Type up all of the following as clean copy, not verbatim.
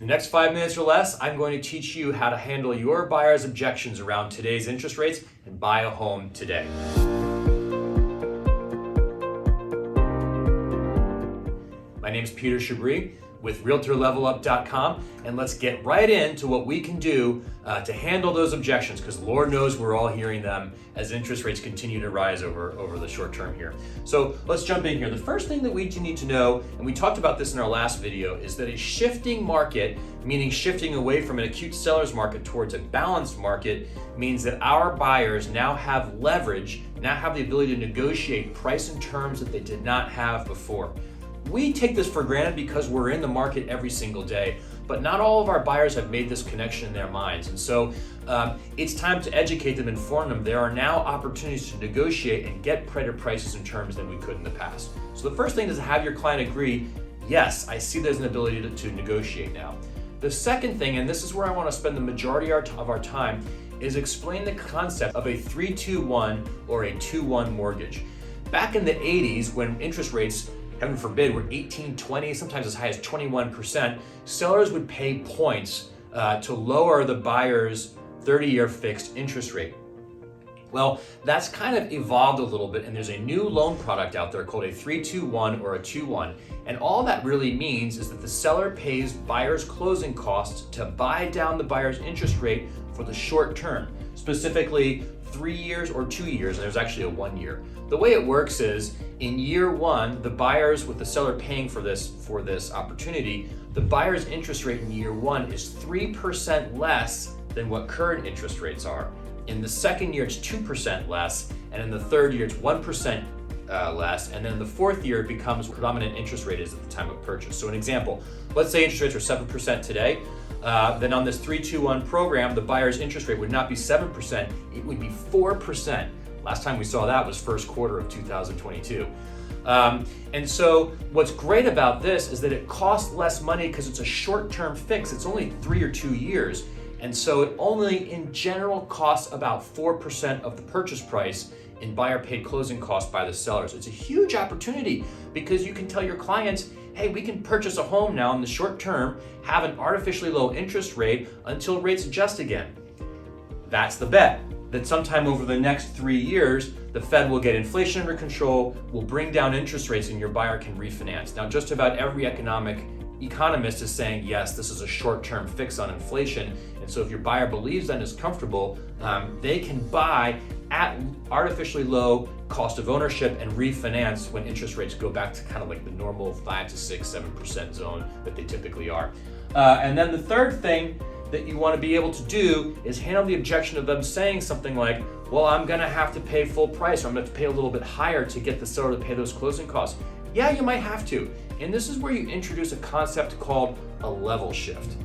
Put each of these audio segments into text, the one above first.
In the next 5 minutes or less, I'm going to teach you how to handle your buyer's objections around today's interest rates and buy a home today. My name is Peter Chabris with RealtorLevelUp.com, and let's get right into what we can do to handle those objections, because Lord knows we're all hearing them as interest rates continue to rise over the short term here. So let's jump in here. The first thing that we need to know, and we talked about this in our last video, is that a shifting market, meaning shifting away from an acute seller's market towards a balanced market, means that our buyers now have leverage, now have the ability to negotiate price and terms that they did not have before. We take this for granted because we're in the market every single day, but not all of our buyers have made this connection in their minds. And so it's time to educate them, inform them. There are now opportunities to negotiate and get better prices and terms than we could in the past. So the first thing is to have your client agree, yes, I see there's an ability to negotiate now. The second thing, and this is where I want to spend the majority of our time, is explain the concept of a 3-2-1 or a 2-1 mortgage. Back in the 80s, when interest rates, heaven forbid, were 18, 20, sometimes as high as 21%, sellers would pay points to lower the buyer's 30-year fixed interest rate. Well, that's kind of evolved a little bit, and there's a new loan product out there called a 3-2-1 or a 2-1. And all that really means is that the seller pays buyer's closing costs to buy down the buyer's interest rate for the short term, specifically 3 years or 2 years, and there's actually a 1 year. The way it works is, in year one, the buyers, with the seller paying for this opportunity, the buyer's interest rate in year one is 3% less than what current interest rates are. In the second year, it's 2% less, and in the third year, it's 1% less, and then the fourth year, it becomes what predominant interest rate is at the time of purchase. So an example, let's say interest rates are 7% today, then on this 3-2-1 program, the buyer's interest rate would not be 7%, it would be 4%. Last time we saw that was first quarter of 2022. And so what's great about this is that it costs less money because it's a short-term fix. It's only 3 or 2 years. And so it only in general costs about 4% of the purchase price in buyer paid closing costs by the sellers. It's a huge opportunity because you can tell your clients, hey, we can purchase a home now in the short term, have an artificially low interest rate until rates adjust again. That's the bet. That sometime over the next 3 years, the Fed will get inflation under control, will bring down interest rates, and your buyer can refinance. Now, just about every economist is saying, yes, this is a short-term fix on inflation. And so if your buyer believes that and is comfortable, they can buy at artificially low cost of ownership and refinance when interest rates go back to kind of like the normal 5 to 6, 7% zone that they typically are. And then the third thing that you want to be able to do is handle the objection of them saying something like, well, I'm going to have to pay full price, or I'm going to have to pay a little bit higher to get the seller to pay those closing costs. Yeah, you might have to. And this is where you introduce a concept called a level shift.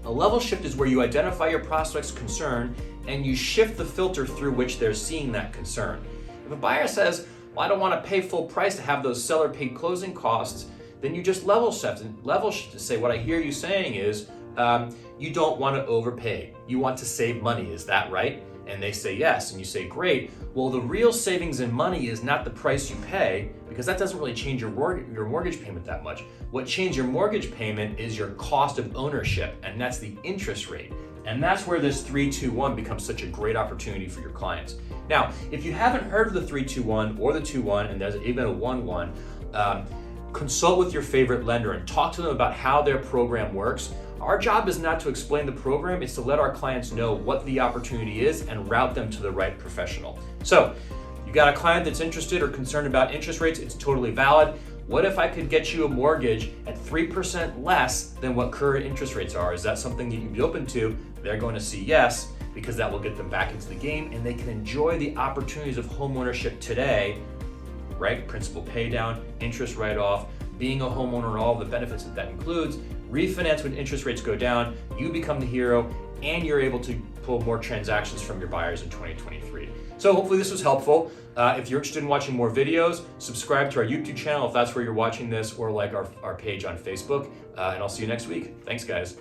A level shift is where you identify your prospect's concern and you shift the filter through which they're seeing that concern. If a buyer says, well, I don't want to pay full price to have those seller paid closing costs, then you just level shift to say, what I hear you saying is, you don't want to overpay. You want to save money, is that right? And they say yes, and you say, great. Well, the real savings in money is not the price you pay, because that doesn't really change your mortgage payment that much. What changes your mortgage payment is your cost of ownership, and that's the interest rate. And that's where this 3-2-1 becomes such a great opportunity for your clients. Now, if you haven't heard of the 3-2-1 or the 2-1, and there's even a 1-1, consult with your favorite lender and talk to them about how their program works. Our job is not to explain the program, it's to let our clients know what the opportunity is and route them to the right professional. So, you got a client that's interested or concerned about interest rates, it's totally valid. What if I could get you a mortgage at 3% less than what current interest rates are? Is that something that you'd be open to? They're going to see yes, because that will get them back into the game and they can enjoy the opportunities of homeownership today, right? Principal pay down, interest write-off, being a homeowner and all the benefits that includes, refinance when interest rates go down, you become the hero, and you're able to pull more transactions from your buyers in 2023. So hopefully this was helpful. If you're interested in watching more videos, subscribe to our YouTube channel if that's where you're watching this, or like our page on Facebook, and I'll see you next week. Thanks, guys.